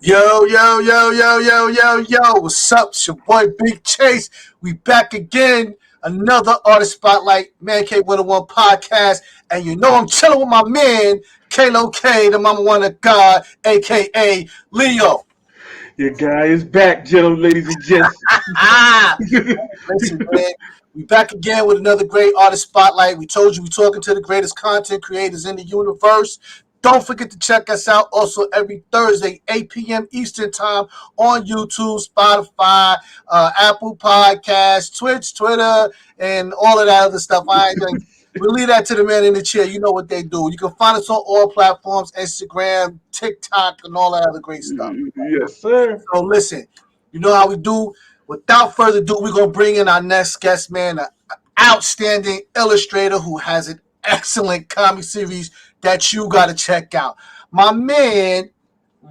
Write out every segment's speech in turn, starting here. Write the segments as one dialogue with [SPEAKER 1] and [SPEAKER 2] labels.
[SPEAKER 1] Yo, what's up? It's your boy Big Chase. We back again. Another artist spotlight, Mancave101 Podcast. And you know I'm chilling with my man, Kalo K, the mama one of God, aka Leo.
[SPEAKER 2] Your guy is back, gentlemen, ladies and gents.
[SPEAKER 1] Listen, man, we back again with another great artist spotlight. We told you we're talking to the greatest content creators in the universe. Don't forget to check us out also every Thursday, 8 p.m. Eastern Time on YouTube, Spotify, Apple Podcasts, Twitch, Twitter, and all of that other stuff. We'll leave that to the man in the chair. You know what they do. You can find us on all platforms, Instagram, TikTok, and all that other great stuff.
[SPEAKER 2] Yes, sir.
[SPEAKER 1] So listen, you know how we do. Without further ado, we're going to bring in our next guest, man, an outstanding illustrator who has an excellent comic series that you got to check out. My man,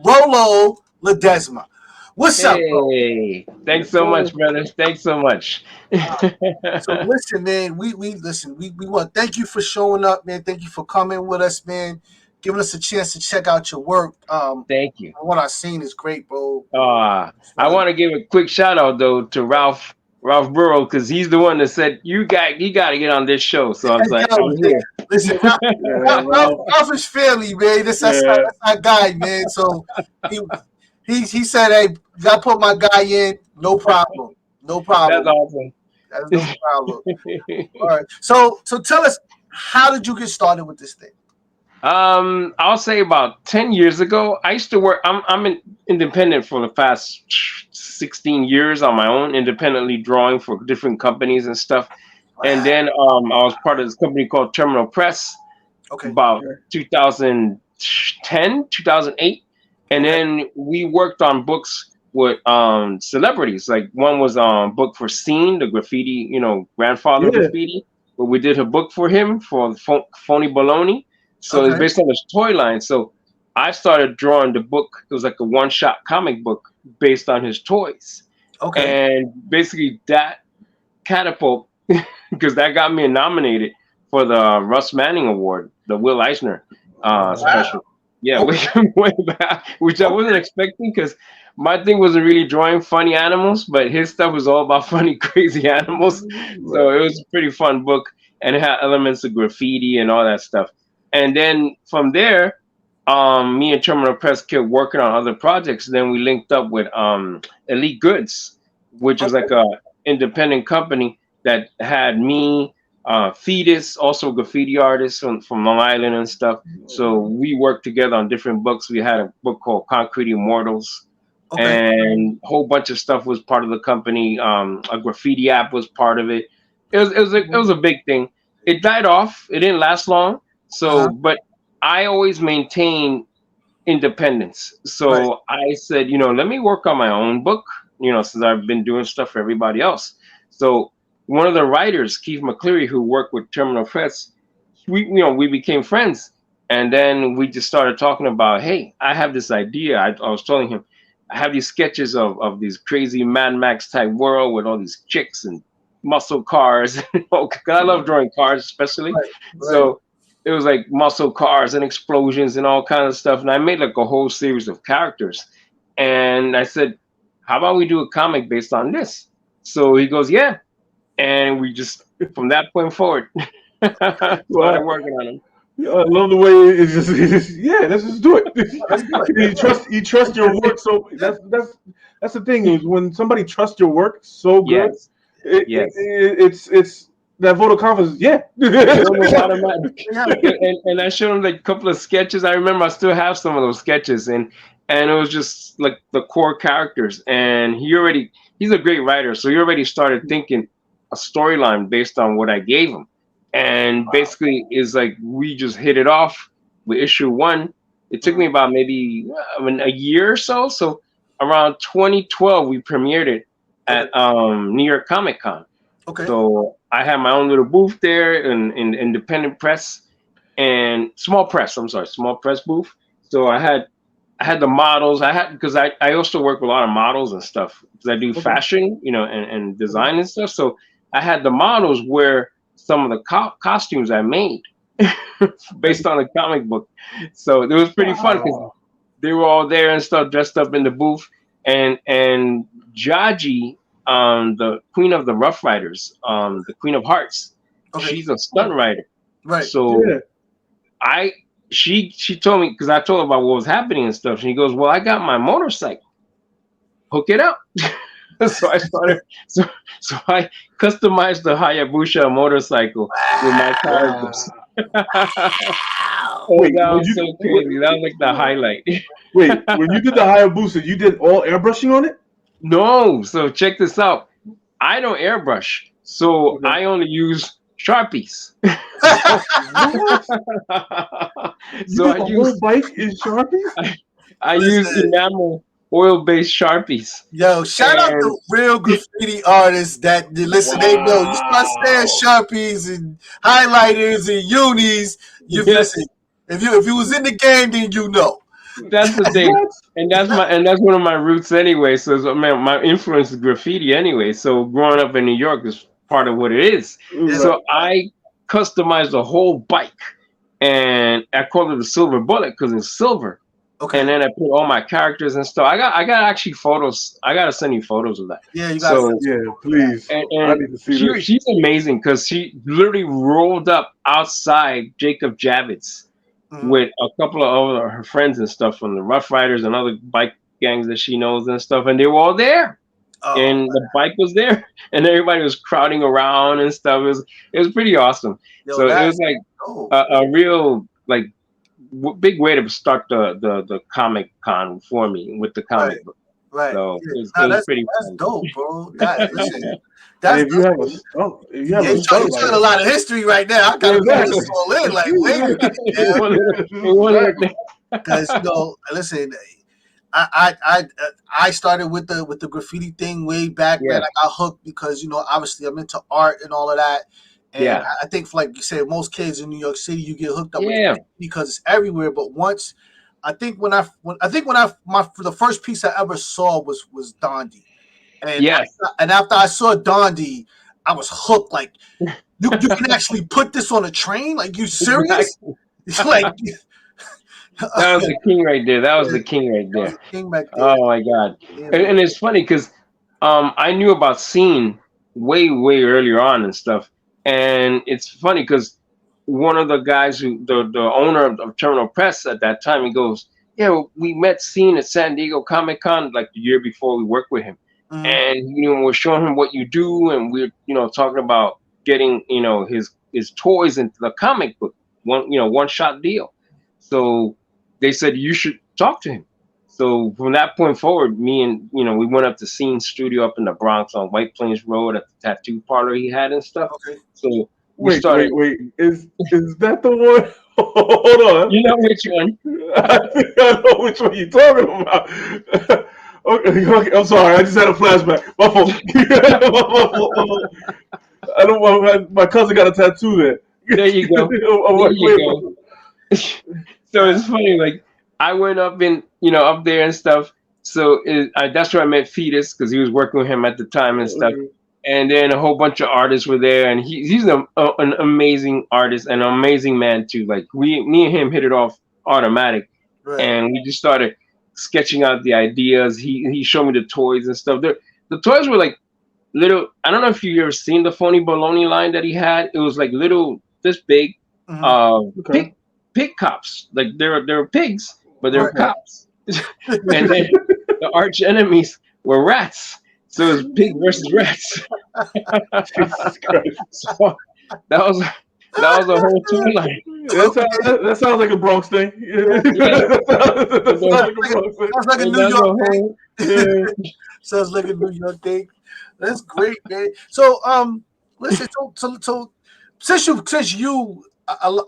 [SPEAKER 1] Rolo Ledesma. What's up, bro?
[SPEAKER 3] Hey, thanks so much, brother. Thanks so much.
[SPEAKER 1] So listen, man, we want to thank you for showing up, man. Thank you for coming with us, man. Giving us a chance to check out your work.
[SPEAKER 3] Thank you.
[SPEAKER 1] What I've seen is great, bro.
[SPEAKER 3] I want to give a quick shout out though to Ralph Burrow, because he's the one that said you got to get on this show. So I was like, I'm here.
[SPEAKER 1] Listen, Ralph is family, man. That's our guy, man. So he said, hey, you got to put my guy in. No problem. No problem.
[SPEAKER 3] That's awesome.
[SPEAKER 1] That's no problem. All right. So tell us, how did you get started with this thing?
[SPEAKER 3] I'll say about 10 years ago. I used to work. I'm independent for the past 16 years on my own, independently drawing for different companies and stuff. Wow. And then I was part of this company called Terminal Press.
[SPEAKER 1] Okay.
[SPEAKER 3] About 2010, 2008, and then we worked on books with celebrities. Like one was book for Scene, the graffiti, grandfather graffiti. But we did a book for him for Phony Baloney. So it's based on his toy line. So I started drawing the book. It was like a one-shot comic book based on his toys. Okay. And basically that catapult, because that got me nominated for the Russ Manning Award, the Will Eisner special. Yeah, way back, which I wasn't expecting, because my thing wasn't really drawing funny animals, but his stuff was all about funny, crazy animals. So it was a pretty fun book, and it had elements of graffiti and all that stuff. And then from there, me and Terminal Press kept working on other projects. Then we linked up with Elite Goods, which is like a independent company that had me, Fetus, also graffiti artists from Long Island and stuff. So we worked together on different books. We had a book called Concrete Immortals, and a whole bunch of stuff was part of the company. A graffiti app was part of it. It was a big thing. It died off. It didn't last long. So, but I always maintain independence. So I said, let me work on my own book, since I've been doing stuff for everybody else. So one of the writers, Keith McCleary, who worked with Terminal Press, we became friends. And then we just started talking about, hey, I have this idea. I was telling him, I have these sketches of these crazy Mad Max type world with all these chicks and muscle cars. Because I love drawing cars, especially. So it was like muscle cars and explosions and all kinds of stuff. And I made like a whole series of characters. And I said, how about we do a comic based on this? So he goes, yeah. And we just, from that point forward, started working on him.
[SPEAKER 2] I love the way it's just let's just do it. You trust your work. So that's the thing, is when somebody trusts your work so good, it's that vote of confidence.
[SPEAKER 3] And I showed him like a couple of sketches. I remember I still have some of those sketches, and it was just like the core characters. And he's a great writer, so he already started thinking a storyline based on what I gave him. And basically is like we just hit it off with issue 1. It took me about maybe a year or so. So around 2012 we premiered it at New York Comic Con. Okay. So I had my own little booth there in independent press and small press booth. So I had the models. Because I also work with a lot of models and stuff, because I do fashion, and design and stuff. So I had the models wear some of the costumes I made based on the comic book. So it was pretty fun, because they were all there and stuff, dressed up in the booth, and Jaji, the queen of the Rough Riders, the Queen of Hearts, she's a stunt rider.
[SPEAKER 1] Right.
[SPEAKER 3] So she told me, because I told her about what was happening and stuff. She goes, "Well, I got my motorcycle. Hook it up." So I started. So I customized the Hayabusa motorcycle with my characters.
[SPEAKER 2] Wait,
[SPEAKER 3] that was so crazy. That was like the highlight.
[SPEAKER 2] Wait, when you did the Hayabusa, you did all airbrushing on it?
[SPEAKER 3] No. So check this out. I don't airbrush, so I only use Sharpies.
[SPEAKER 2] So I use whole bike in Sharpies.
[SPEAKER 3] I use enamel oil-based Sharpies.
[SPEAKER 1] Yo, shout out to real graffiti artists that listen. They know you start saying Sharpies and highlighters and unis. You listen. If you was in the game, then you know.
[SPEAKER 3] That's the thing, and that's one of my roots anyway. So man, my influence is graffiti anyway. So growing up in New York is part of what it is.
[SPEAKER 1] Yeah.
[SPEAKER 3] So I customized the whole bike, and I called it the Silver Bullet because it's silver. Okay. And then I put all my characters and stuff. I got actually photos. I gotta send you photos of that.
[SPEAKER 1] Yeah, you got.
[SPEAKER 2] Yeah, please.
[SPEAKER 3] And I need to see this. She's amazing because she literally rolled up outside Jacob Javits with a couple of her friends and stuff from the Rough Riders and other bike gangs that she knows and stuff, and they were all there. And the bike was there, and everybody was crowding around and stuff. It was pretty awesome. So it was like a real like big way to start the Comic Con for me with the comic book.
[SPEAKER 1] Right.
[SPEAKER 3] So it was pretty fun.
[SPEAKER 1] Dope, bro.
[SPEAKER 2] If you have a
[SPEAKER 1] got a lot of history right now. I gotta go this all in. Like, wait, because listen, I started with the graffiti thing way back then. I got hooked because obviously I'm into art and all of that. And I think, like you said, most kids in New York City, you get hooked up with it because it's everywhere. But once, I think when the first piece I ever saw was Dondi, and after I saw Dondi, I was hooked. Like, you can actually put this on a train? Like, you serious? Like,
[SPEAKER 3] that was the king right there. That was the king right there.
[SPEAKER 1] King back there.
[SPEAKER 3] Oh my god! And it's funny because I knew about Scene way earlier on and stuff. And it's funny because one of the guys the owner of Terminal Press at that time, he goes, "Yeah, well, we met Scene at San Diego Comic Con like the year before we worked with him, and we're showing him what you do, and we're talking about getting his toys into the comic book, one shot deal." So they said you should talk to him. So from that point forward, me and we went up to Scene Studio up in the Bronx on White Plains Road at the tattoo parlor he had and stuff. Okay. So we started.
[SPEAKER 2] Wait, is that the one? Hold on.
[SPEAKER 3] You know which one?
[SPEAKER 2] I think I know which one you're talking about. Okay, I'm sorry. I just had a flashback. My fault. I don't want my cousin got a tattoo there.
[SPEAKER 3] There you go. There you go. So it's funny, like. I went up up there and stuff. So that's where I met Fetus because he was working with him at the time and stuff. And then a whole bunch of artists were there, and he's an amazing artist and an amazing man too. Like me and him hit it off automatic, and we just started sketching out the ideas. He showed me the toys and stuff. The toys were like little. I don't know if you ever seen the Phony Baloney line that he had. It was like little this big, pig cops. Like they were pigs. But they were cops. And then the arch enemies were rats. So it was pig versus rats. So that was a whole toy line.
[SPEAKER 2] That sounds like a Bronx thing.
[SPEAKER 1] Sounds like a New York thing. Sounds like a New York thing. That's great, man. So listen, so since you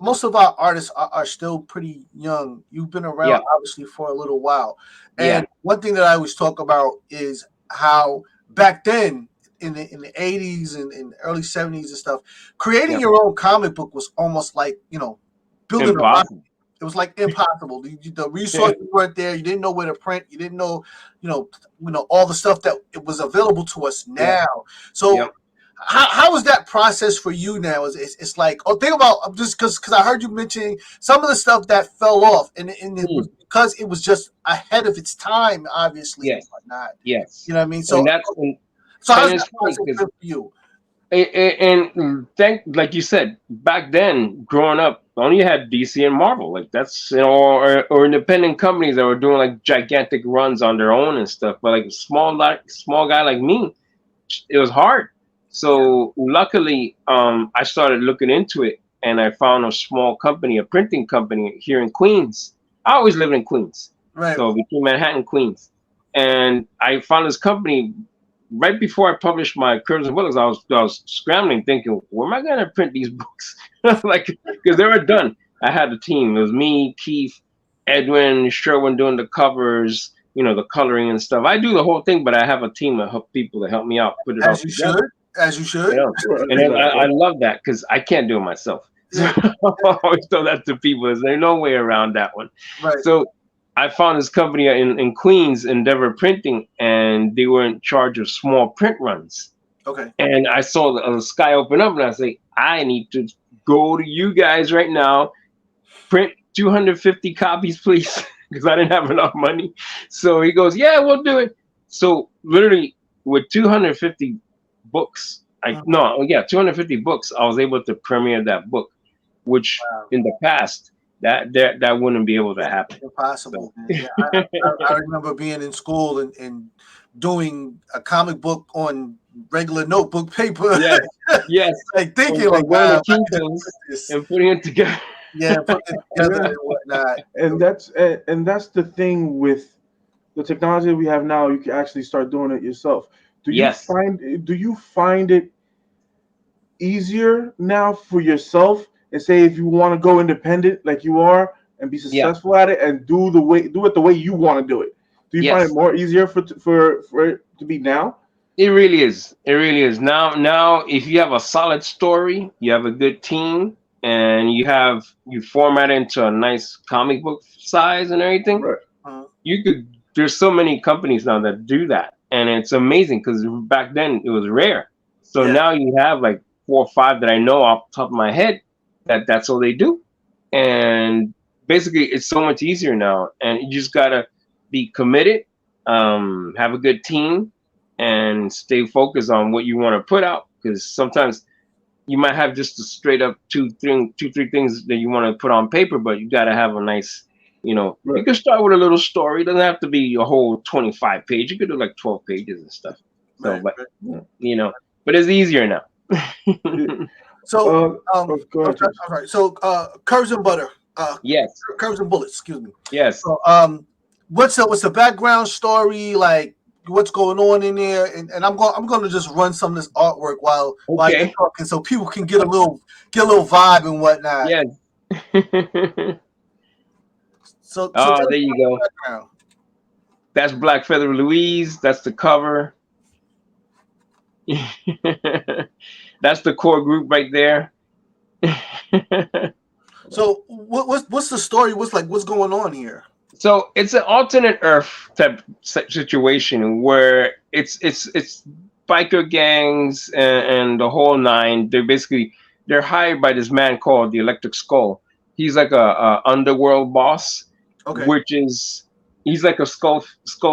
[SPEAKER 1] most of our artists are still pretty young. You've been around obviously for a little while. And one thing that I always talk about is how back then in the 80s and early 70s and stuff, creating your own comic book was almost like, building a rocket. It was like impossible. The resources weren't there. You didn't know where to print. You didn't know, all the stuff that it was available to us now. So how is that process for you now? It's like, think about just because I heard you mentioning some of the stuff that fell off and it was because it was just ahead of its time, obviously, and
[SPEAKER 3] Yes.
[SPEAKER 1] whatnot.
[SPEAKER 3] Yes.
[SPEAKER 1] You know what I mean? So,
[SPEAKER 3] And that's
[SPEAKER 1] so how's
[SPEAKER 3] and it's
[SPEAKER 1] that
[SPEAKER 3] funny
[SPEAKER 1] process
[SPEAKER 3] because
[SPEAKER 1] for you?
[SPEAKER 3] and like you said, back then, growing up, only had DC and Marvel. Like that's or independent companies that were doing like gigantic runs on their own and stuff. But like small guy like me, it was hard. So luckily, I started looking into it, and I found a small company, a printing company here in Queens. I always lived in Queens,
[SPEAKER 1] Right.
[SPEAKER 3] so between Manhattan and Queens, and I found this company right before I published my Curves and Bullets. I was scrambling, thinking, where am I gonna print these books? Like, because they were done. I had a team. It was me, Keith, Edwin, Sherwin doing the covers, the coloring and stuff. I do the whole thing, but I have a team of people to help me out, put it all
[SPEAKER 1] As you
[SPEAKER 3] together.
[SPEAKER 1] should. As you should.
[SPEAKER 3] And I love that because I can't do it myself. So I always tell that to people. There's no way around that one.
[SPEAKER 1] Right.
[SPEAKER 3] So I found this company in Queens, Endeavor Printing, and they were in charge of small print runs.
[SPEAKER 1] Okay.
[SPEAKER 3] And I saw the sky open up, and I say, I need to go to you guys right now, print 250 copies, please, because I didn't have enough money. So he goes, yeah, we'll do it. So literally with 250 books, 250 books, I was able to premiere that book, which in the past, that wouldn't be able to happen.
[SPEAKER 1] Impossible. So. Yeah, I remember being in school and doing a comic book on regular notebook paper.
[SPEAKER 3] Yes, yes.
[SPEAKER 1] Like thinking
[SPEAKER 3] like
[SPEAKER 1] wow,
[SPEAKER 3] and putting it together.
[SPEAKER 1] Yeah, putting it together and whatnot.
[SPEAKER 2] And that's the thing with the technology we have now. You can actually start doing it yourself. Do you find it easier now for yourself? And say if you want to go independent like you are and be successful at it and do it the way you want to do it. Do you find it more easier for it to be now?
[SPEAKER 3] It really is. It really is. Now if you have a solid story, you have a good team, and you format it into a nice comic book size and everything.
[SPEAKER 2] Right.
[SPEAKER 3] There's so many companies now that do that, and it's amazing because back then it was rare. So now you have like 4 or 5 that I know off the top of my head. That's all they do, and basically it's so much easier now. And you just gotta be committed, have a good team, and stay focused on what you want to put out. Because sometimes you might have just a straight up 2, 3 things that you want to put on paper, but you gotta have a nice, You can start with a little story. It doesn't have to be a whole 25 page. You could do like 12 pages and stuff. So, but it's easier now.
[SPEAKER 1] So,
[SPEAKER 2] go ahead.
[SPEAKER 1] all right. So, Curves and Butter.
[SPEAKER 3] Yes.
[SPEAKER 1] Curves and Bullets. Excuse me.
[SPEAKER 3] Yes.
[SPEAKER 1] So, what's the background story like? What's going on in there? And I'm going to just run some of this artwork while you're talking, so people can get a little vibe and whatnot.
[SPEAKER 3] Yes.
[SPEAKER 1] So
[SPEAKER 3] there you go. Background. That's Black Feather Louise. That's the cover. That's the core group right there.
[SPEAKER 1] So what's the story? What's going on here?
[SPEAKER 3] So it's an alternate Earth type situation where it's biker gangs and the whole nine. They're hired by this man called the Electric Skull. He's like a underworld boss, he's like a skull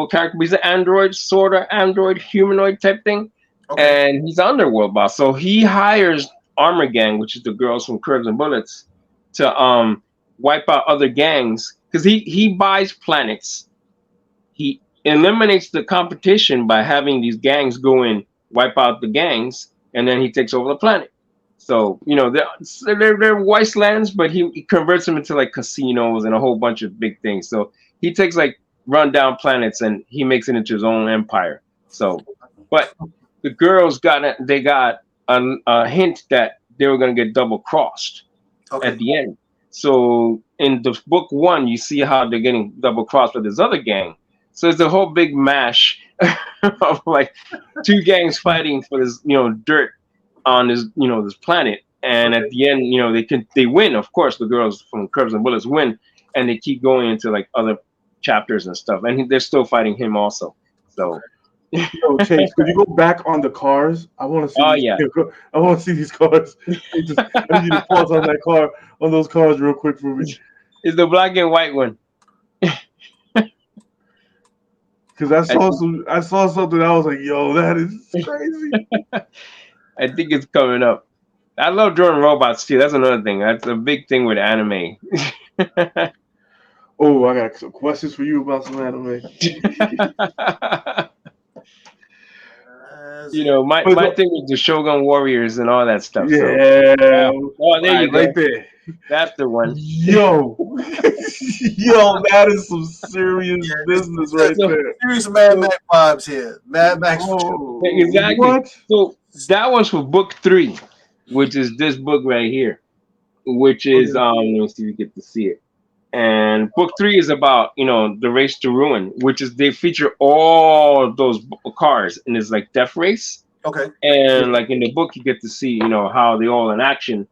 [SPEAKER 3] character. But he's an android, sort of android humanoid type thing. Okay. And he's an underworld boss. So he hires Armor Gang, which is the girls from Curves and Bullets, to wipe out other gangs. Because he buys planets. He eliminates the competition by having these gangs go in, wipe out the gangs, and then he takes over the planet. So, they're wastelands, but he converts them into like casinos and a whole bunch of big things. So he takes like rundown planets and he makes it into his own empire. So, but the girls got a hint that they were going to get double crossed at the end. So in the book 1, you see how they're getting double crossed with this other gang. So it's a whole big mash of like 2 gangs fighting for this, dirt on this, this planet. And at the end, they win. Of course, the girls from Curves and Bullets win, and they keep going into like other chapters and stuff. And they're still fighting him also. So.
[SPEAKER 2] Chase, could you go back on the cars? I want to see. I want to see these cars. I need you to pause on those cars real quick for me.
[SPEAKER 3] It's the black and white one.
[SPEAKER 2] Because I saw something. I was like, "Yo, that is crazy."
[SPEAKER 3] I think it's coming up. I love drawing robots too. That's another thing. That's a big thing with anime.
[SPEAKER 2] Oh, I got some questions for you about some anime.
[SPEAKER 3] My thing was the Shogun Warriors and all that stuff.
[SPEAKER 2] Yeah.
[SPEAKER 3] So. Oh, there you go.
[SPEAKER 2] Right there.
[SPEAKER 3] That's the one.
[SPEAKER 2] Yo, that is some serious business right there.
[SPEAKER 1] Serious Mad Max vibes here. Mad Max.
[SPEAKER 2] Oh,
[SPEAKER 3] exactly.
[SPEAKER 2] What?
[SPEAKER 3] So that was for book 3, which is this book right here, which is let me see if you get to see it. And book 3 is about the Race to Ruin, which is they feature all those cars in this like death race.
[SPEAKER 1] Okay.
[SPEAKER 3] And like in the book, you get to see how they all in action,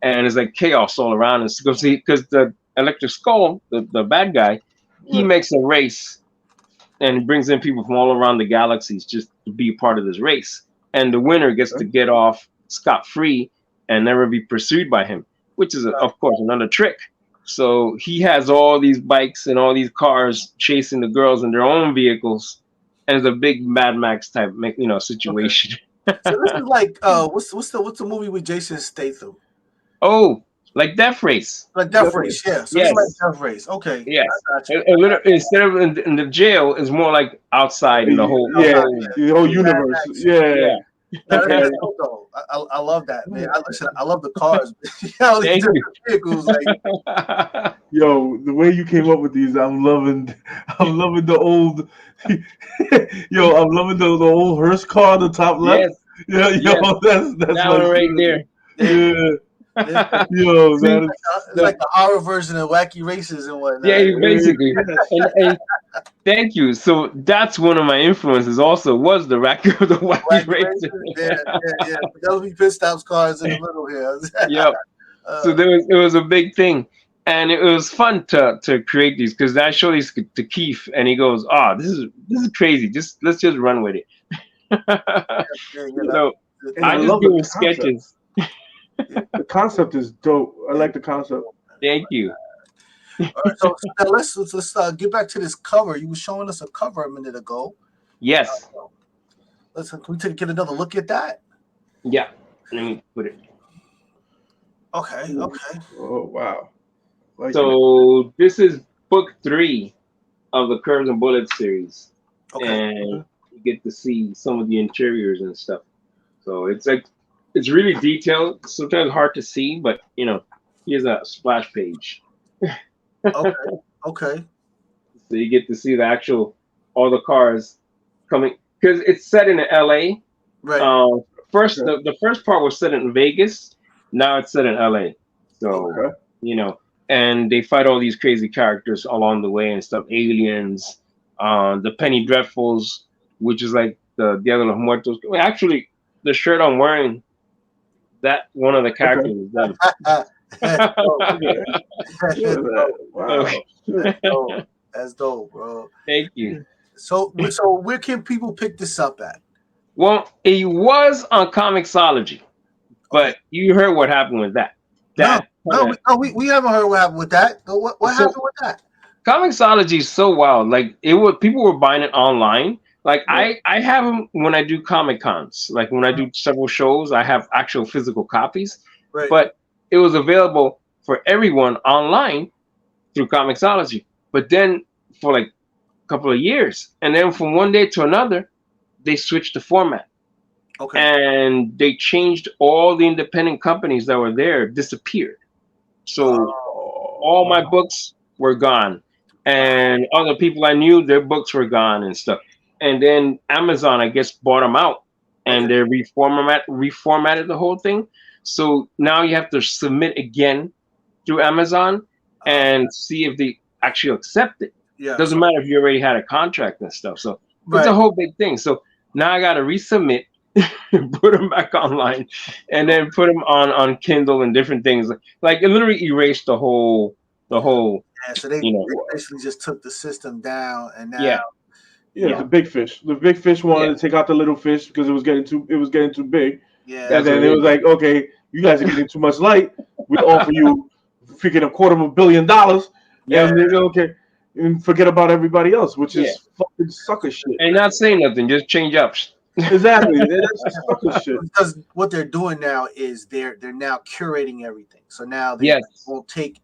[SPEAKER 3] and it's like chaos all around us. Because the Electric Skull, the bad guy, he makes a race, and brings in people from all around the galaxies just to be part of this race. And the winner gets to get off scot-free and never be pursued by him, which is of course another trick. So he has all these bikes and all these cars chasing the girls in their own vehicles, and it's a big Mad Max type, situation.
[SPEAKER 1] Okay. So this is like, what's the movie with Jason Statham?
[SPEAKER 3] Oh, like Death Race.
[SPEAKER 1] Like Death Race, yeah. So it's like Death Race. Okay.
[SPEAKER 3] Yes. Instead of in the jail, it's more like outside in the whole
[SPEAKER 2] the whole universe. Yeah.
[SPEAKER 1] That's cool, though. I love that, man. I love the cars. These vehicles, like.
[SPEAKER 2] Yo, the way you came up with these, I'm loving the old. Yo, I'm loving the old hearse car on the top left. Yes. That's
[SPEAKER 3] that one right there.
[SPEAKER 2] Yeah. Yo, that
[SPEAKER 1] it's like the horror version of Wacky Races and whatnot.
[SPEAKER 3] Yeah, basically. and thank you. So that's one of my influences. Also, was the Wacky Races.
[SPEAKER 1] Yeah. Penelope Pitstop's cars in the middle here.
[SPEAKER 3] Yep. So it was a big thing, and it was fun to create these because I showed these to Keith, and he goes, "Oh, this is crazy. Let's just run with it." So I just do sketches.
[SPEAKER 2] The concept is dope. I like the concept.
[SPEAKER 3] Thank you.
[SPEAKER 1] All right, so now let's get back to this cover. You were showing us a cover a minute ago.
[SPEAKER 3] Yes.
[SPEAKER 1] Can we get another look at that?
[SPEAKER 3] Yeah. Let me put it.
[SPEAKER 1] Okay.
[SPEAKER 2] Oh wow.
[SPEAKER 3] So this is book 3 of the Curves and Bullets series. Okay. And you get to see some of the interiors and stuff. So it's really detailed. Sometimes hard to see, but here's a splash page.
[SPEAKER 1] Okay.
[SPEAKER 3] So you get to see all the cars coming because it's set in LA. Right. The first part was set in Vegas. Now it's set in LA. So and they fight all these crazy characters along the way and stuff. Aliens, the Penny Dreadfuls, which is like the Dia de los Muertos. Actually, the shirt I'm wearing. That one of the characters is them.
[SPEAKER 1] Wow. That's dope, bro.
[SPEAKER 3] Thank you.
[SPEAKER 1] So where can people pick this up at?
[SPEAKER 3] Well, it was on Comixology, but you heard what happened with that.
[SPEAKER 1] We haven't heard what happened with that. What happened with that?
[SPEAKER 3] Comixology is so wild. Like people were buying it online. Like I have them when I do Comic Cons. Like when I do several shows, I have actual physical copies. Right. But it was available for everyone online through Comixology. But then for like a couple of years, and then from one day to another, they switched the format. Okay. And they changed all the independent companies that were there disappeared. So all my books were gone, and other people I knew, their books were gone and stuff. And then Amazon, I guess, bought them out, and they reformatted the whole thing. So now you have to submit again through Amazon and see if they actually accept it. Yeah. Doesn't matter if you already had a contract and stuff. So it's a whole big thing. So now I got to resubmit, put them back online, and then put them on Kindle and different things. Like it literally erased the whole.
[SPEAKER 1] Yeah. So they basically just took the system down, and now.
[SPEAKER 2] Yeah. Yeah, the big fish. The big fish wanted to take out the little fish because it was getting too big. Yeah. And then it was like, okay, you guys are getting too much light. We'll offer you freaking $250 million. Yeah. And then, okay. and forget about everybody else, which is fucking sucker shit.
[SPEAKER 3] And not saying nothing, just change up.
[SPEAKER 2] Exactly. That's sucker shit.
[SPEAKER 1] Because what they're doing now is they're now curating everything. So now they won't take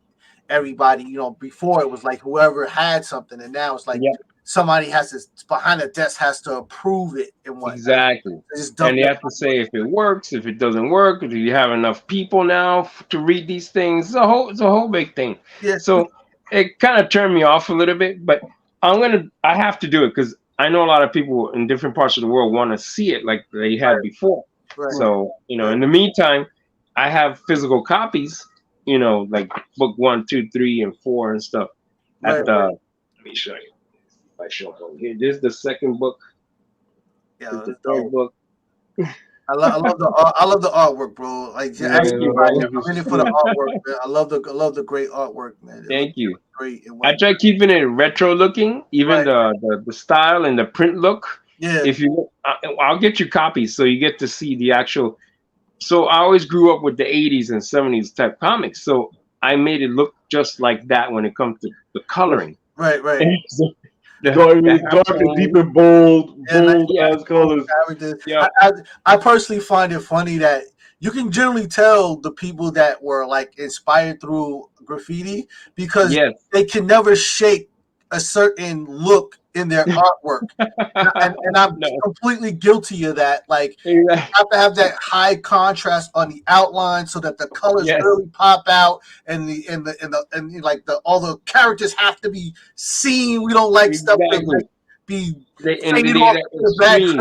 [SPEAKER 1] everybody. You know, before it was like whoever had something, and now it's like somebody has to behind the desk has to approve it and what.
[SPEAKER 3] Exactly. And you have to say if it works, if it doesn't work, do you have enough people now to read these things? It's a whole big thing.
[SPEAKER 1] Yeah.
[SPEAKER 3] So it kind of turned me off a little bit, but I have to do it because I know a lot of people in different parts of the world want to see it like they had before. Right. So, you know, in the meantime, I have physical copies, you know, like book 1, 2, 3, and 4 and stuff. Let me show you. I show them here. This is the second book.
[SPEAKER 1] Yeah,
[SPEAKER 3] the third book.
[SPEAKER 1] I love the artwork, bro. Like, I'm in it for the artwork, man. I love the great artwork, man.
[SPEAKER 3] Thank you.
[SPEAKER 1] Great.
[SPEAKER 3] I try keeping it retro looking, even the style and the print look.
[SPEAKER 1] Yeah.
[SPEAKER 3] If you look, I'll get you copies so you get to see the actual. So I always grew up with the 80s and 70s type comics, so I made it look just like that when it comes to the coloring.
[SPEAKER 1] Right.
[SPEAKER 2] Dark and deep and bold as colors.
[SPEAKER 1] Yeah. I personally find it funny that you can generally tell the people that were like inspired through graffiti because they can never shake a certain look in their artwork. and I'm completely guilty of that. Like you have to have that high contrast on the outline so that the colors really pop out and all the characters have to be seen. We don't like stuff that like be faded off in the background.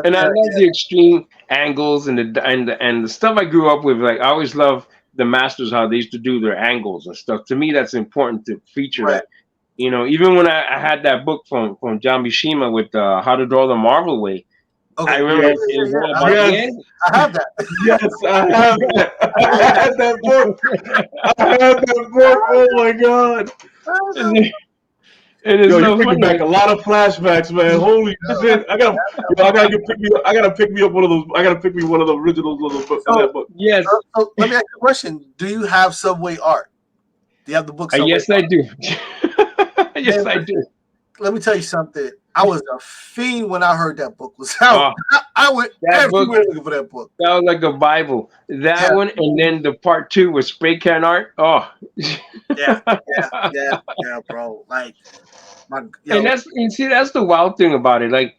[SPEAKER 3] And I love the extreme angles and the stuff I grew up with. Like I always love the masters, how they used to do their angles and stuff. To me, that's important to feature that. You know, even when I had that book from John Mishima with How to Draw the Marvel Way. Okay. I remember
[SPEAKER 1] I have that.
[SPEAKER 2] Yes, I have that. I had that book. Oh my god. And it's you're bringing back a lot of flashbacks, man. Holy shit! I gotta pick me up one of those. I gotta pick me one of the originals of that book.
[SPEAKER 3] Yes.
[SPEAKER 1] So let me ask you a question. Do you have Subway art? Do you have the book?
[SPEAKER 3] Yes, I do. Yes, I do.
[SPEAKER 1] Let me tell you something. I was a fiend when I heard that book was out. I went everywhere looking for that book.
[SPEAKER 3] That was like a Bible. That one, and then the part 2 was spray can art. Oh,
[SPEAKER 1] yeah, bro. Like,
[SPEAKER 3] and that's the wild thing about it. Like,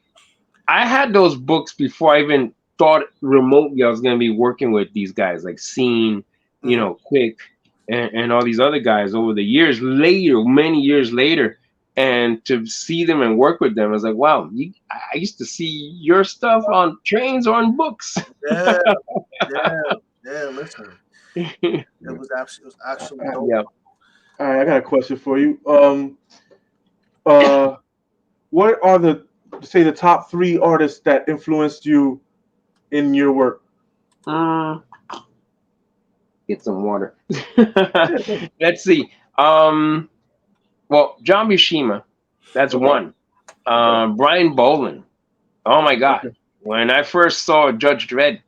[SPEAKER 3] I had those books before I even thought remotely I was gonna be working with these guys, like Scene, you know, Quick, and all these other guys over the years later, many years later. And to see them and work with them, I was like, wow, I used to see your stuff on trains or on books.
[SPEAKER 1] Yeah, listen. It was actually dope.
[SPEAKER 2] Yeah. All right, I got a question for you. What are the top 3 artists that influenced you in your work?
[SPEAKER 3] Get some water. Let's see. Well, John Mishima, that's one. Brian Boland. Oh my God! When I first saw Judge Dredd,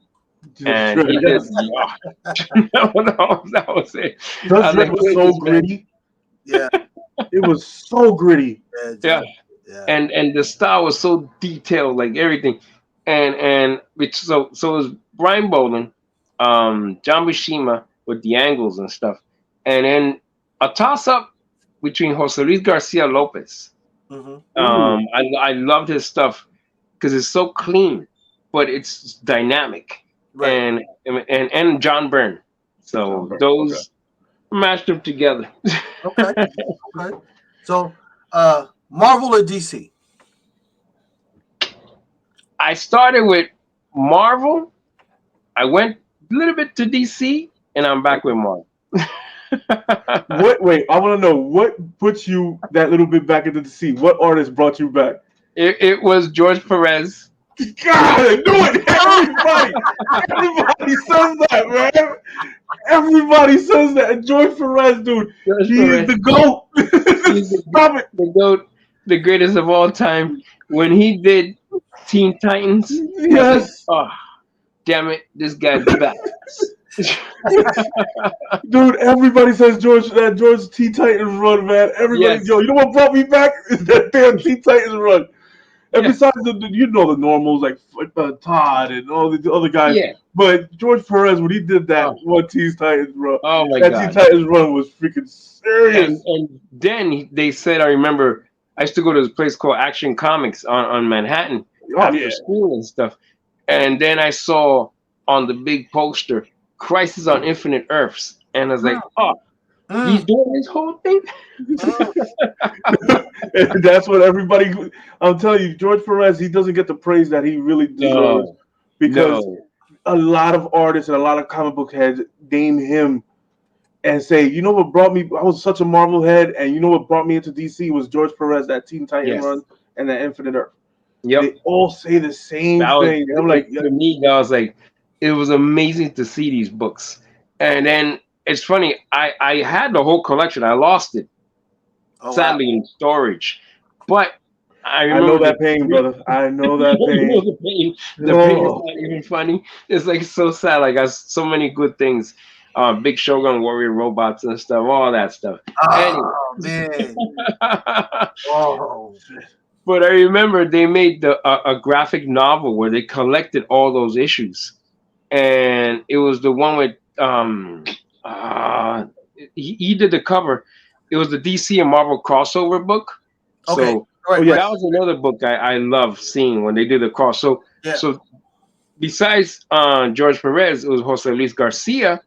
[SPEAKER 3] and he did, that was it.
[SPEAKER 2] Judge Dredd was so gritty.
[SPEAKER 1] Yeah,
[SPEAKER 2] it was so gritty.
[SPEAKER 3] Yeah. And the style was so detailed, like everything, and so it was Brian Boland, John Mishima with the angles and stuff, and then a toss up between Jose Luis Garcia Lopez. I loved his stuff because it's so clean, but it's dynamic, and John Byrne. So those mashed them together.
[SPEAKER 1] Okay. So, Marvel or DC?
[SPEAKER 3] I started with Marvel. I went a little bit to DC, and I'm back with Marvel.
[SPEAKER 2] Wait, I want to know what puts you that little bit back into the sea. What artist brought you back?
[SPEAKER 3] It was George Perez.
[SPEAKER 2] God, I knew it. Everybody says that, man. Everybody says that. And George Perez, dude, he's the GOAT. Stop it.
[SPEAKER 3] The GOAT, the greatest of all time. When he did Teen Titans,
[SPEAKER 2] yes.
[SPEAKER 3] Oh, damn it, this guy's back.
[SPEAKER 2] Dude, everybody says George T Titans run, man. Everybody, yo, you know what brought me back is that damn T Titans run. And besides the normals like Todd and all the other guys, but George Perez, when he did that one T Titans run, that T Titans run was freaking serious.
[SPEAKER 3] And then they said, I remember, I used to go to this place called Action Comics on Manhattan after school and stuff, and then I saw on the big poster, Crisis on Infinite Earths, and I was like, he's doing this whole thing.
[SPEAKER 2] That's what everybody. I'm telling you, George Perez, he doesn't get the praise that he really deserves because a lot of artists and a lot of comic book heads name him and say, you know what brought me? I was such a Marvel head, and you know what brought me into DC was George Perez, that Teen Titan run and that Infinite Earth. Yep. They all say the same thing. I'm like,
[SPEAKER 3] to me, I was like, it was amazing to see these books, and then. It's funny. I had the whole collection. I lost it, sadly, in storage. But I remember
[SPEAKER 2] that pain, brother. I know that pain.
[SPEAKER 3] The pain. The pain is not even funny. It's like so sad. Like I so many good things. Big Shogun Warrior robots and stuff. All that stuff.
[SPEAKER 1] Oh man.
[SPEAKER 3] But I remember they made a graphic novel where they collected all those issues, and it was the one with he did the cover. It was the DC and Marvel crossover book.
[SPEAKER 1] Okay.
[SPEAKER 3] So that was another book I love seeing when they did the cross. So besides George Perez, it was Jose Luis Garcia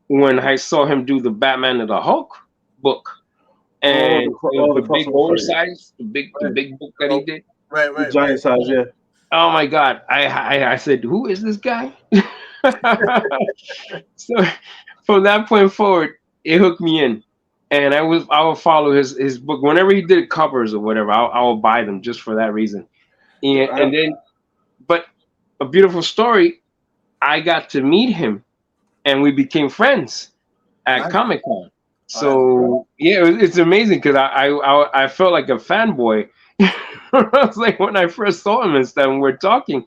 [SPEAKER 3] when I saw him do the Batman and the Hulk book. And the big oversized, the big book that he did.
[SPEAKER 1] Right.
[SPEAKER 2] The giant size, yeah.
[SPEAKER 3] Oh my God. I said, who is this guy? So from that point forward, it hooked me in, and I would follow his book whenever he did covers or whatever. I will buy them just for that reason. And then, but a beautiful story. I got to meet him, and we became friends at Comic-Con. So it's amazing because I felt like a fanboy. I was like when I first saw him and stuff, and we're talking,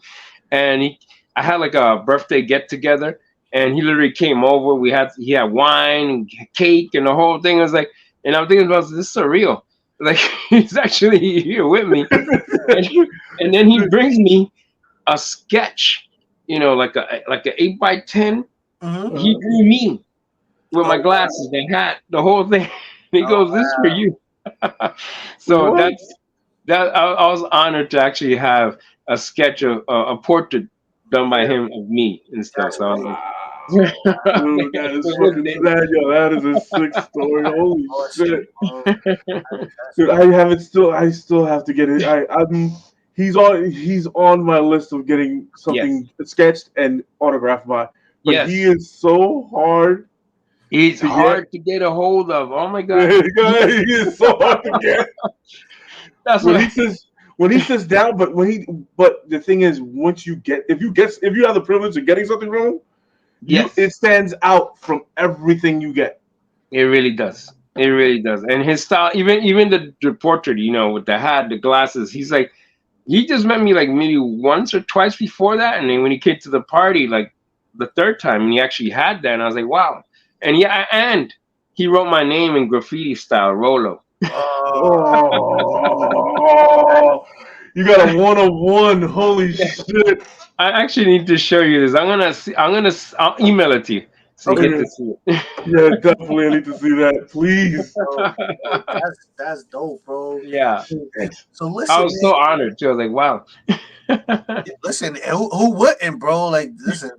[SPEAKER 3] and I had like a birthday get together. And he literally came over. He had wine and cake and the whole thing. I was like, and I'm thinking about this is surreal. Like he's actually here with me. and then he brings me a sketch, like a 8x10. Mm-hmm. He drew me with my glasses, the hat, the whole thing. He goes, "This is for you." So I was honored to actually have a sketch of a portrait done by him of me and stuff. So I was like,
[SPEAKER 2] dude, that is fucking sad, yo. That is a sick story. Holy shit, dude! I still have to get it. He's on my list of getting something sketched and autographed by. But he is so hard.
[SPEAKER 3] He's hard to get a hold of. Oh my God,
[SPEAKER 2] he is so hard to get.
[SPEAKER 3] That's
[SPEAKER 2] when he sits down. But the thing is, once if you have the privilege of getting something from him. Yes, it stands out from everything you get.
[SPEAKER 3] It really does. It really does. And his style, even the portrait, with the hat, the glasses, he's like, he just met me like maybe once or twice before that. And then when he came to the party, like the third time, and he actually had that, and I was like, wow. And and he wrote my name in graffiti style, Rolo.
[SPEAKER 2] Oh, you got a 101. Holy shit.
[SPEAKER 3] I actually need to show you this. I'll email it to you so you get to see it.
[SPEAKER 2] Yeah, definitely. I need to see that, please.
[SPEAKER 1] That's dope, bro.
[SPEAKER 3] Yeah.
[SPEAKER 1] So listen,
[SPEAKER 3] I was so honored too. I was like, wow.
[SPEAKER 1] Listen, who wouldn't, bro? Like, listen,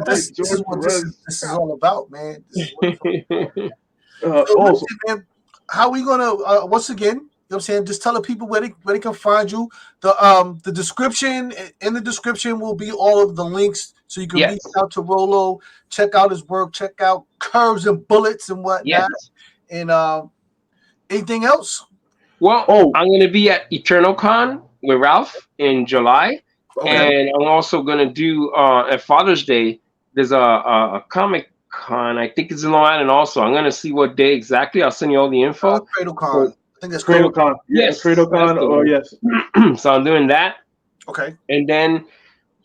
[SPEAKER 1] this is what this is all about, man. Listen, man, how we gonna once again? You know what I'm saying? Just tell the people where they can find you. The description, in the description will be all of the links so you can reach out to Rolo, check out his work, check out Curves and Bullets and whatnot. Yes. And anything else?
[SPEAKER 3] Well, I'm going to be at Eternal Con with Ralph in July. Okay. And I'm also going to do at Father's Day, there's a Comic Con. I think it's in Long Island also. I'm going to see what day exactly. I'll send you all the info.
[SPEAKER 1] Cradle Con. I think it's
[SPEAKER 2] Cradle Con. Yes, Cradle Con. Oh, yes.
[SPEAKER 3] So I'm doing that.
[SPEAKER 1] Okay.
[SPEAKER 3] And then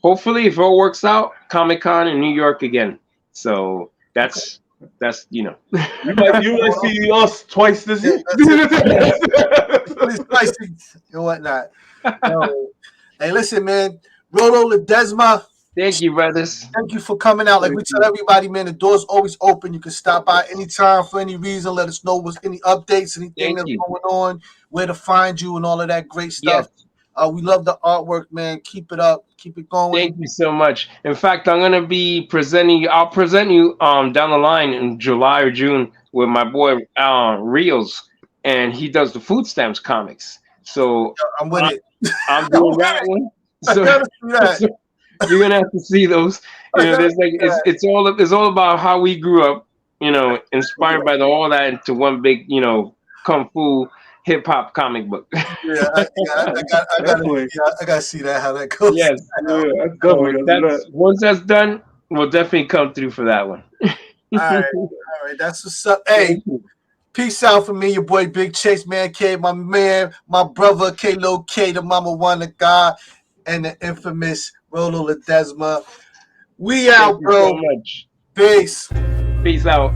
[SPEAKER 3] hopefully, if it all works out, Comic Con in New York again. So that's
[SPEAKER 2] You might see us twice this year.
[SPEAKER 1] And whatnot. Hey, listen, man. Rolo Ledesma.
[SPEAKER 3] Thank you, brothers.
[SPEAKER 1] Thank you for coming out. Like we tell everybody, man, the door's always open. You can stop by anytime for any reason. Let us know what's any updates, anything that's going on, where to find you, and all of that great stuff. Yes. We love the artwork, man. Keep it up. Keep it going.
[SPEAKER 3] Thank you so much. In fact, I'm gonna be presenting. I'll present you down the line in July or June with my boy Rios, and he does the food stamps comics. So
[SPEAKER 1] I'm with it.
[SPEAKER 3] I'm doing that one. So,
[SPEAKER 1] I gotta see that.
[SPEAKER 3] So you're gonna have to see those. You know, there's like it's all about how we grew up. You know, inspired by all that into one big, kung fu hip hop comic book.
[SPEAKER 1] Yeah, I gotta see that, how that goes.
[SPEAKER 3] Yes, once that's done, we'll definitely come through for that one.
[SPEAKER 1] All right, that's what's up. Hey, peace out for me, your boy Big Chase, Mancave, my man, my brother K-Lo K, the mama one of God, and the infamous Rolo Ledesma. We out, bro.
[SPEAKER 3] Thank you so much.
[SPEAKER 1] Peace.
[SPEAKER 3] Peace out.